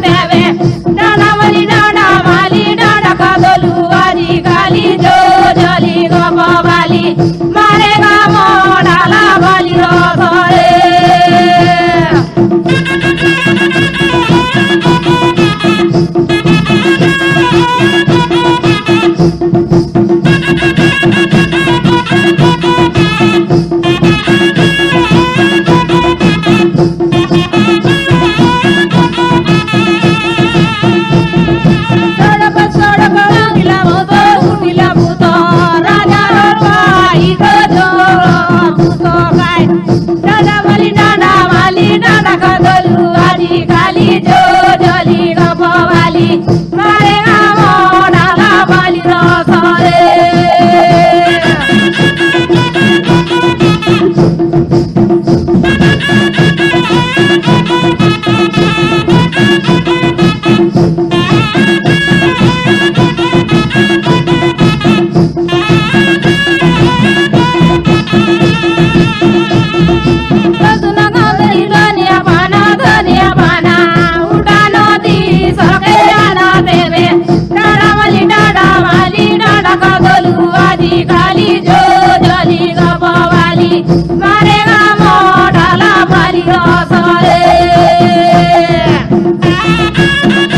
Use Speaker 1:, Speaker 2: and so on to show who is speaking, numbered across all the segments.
Speaker 1: देवे डाडावली डाडा वाली डाडा का दोलुवारी गाली जो जली गवाली मारे गा मोडाला वाली रोसरे मारे डाला वाली रोसरे गाली जो जली गवाली मारे गा मोडाला वाली रोसरे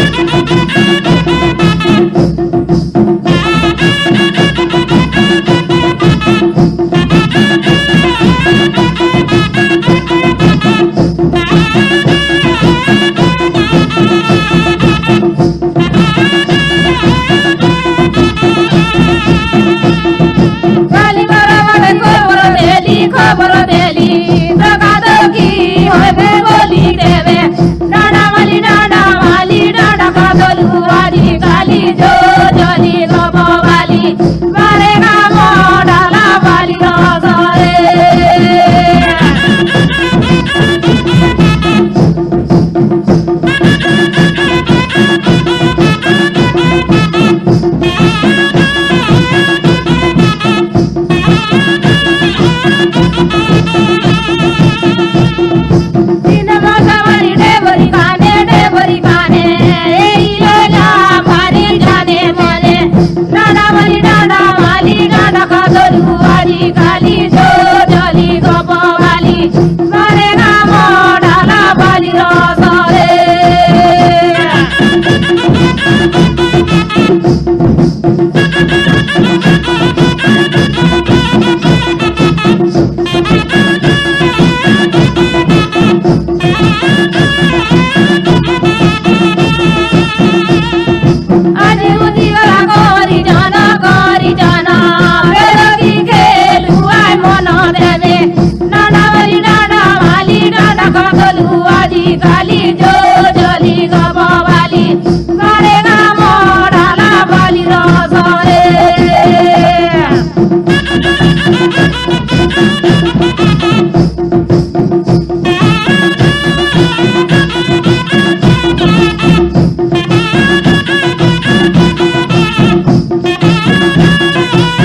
Speaker 1: खबर देली दगादगी होवे बोली देवे डाडावली डाडा वाली डाडा का दोलुवारी गाली जो जली गवाली मारे गा मोडाला वाली रोसरे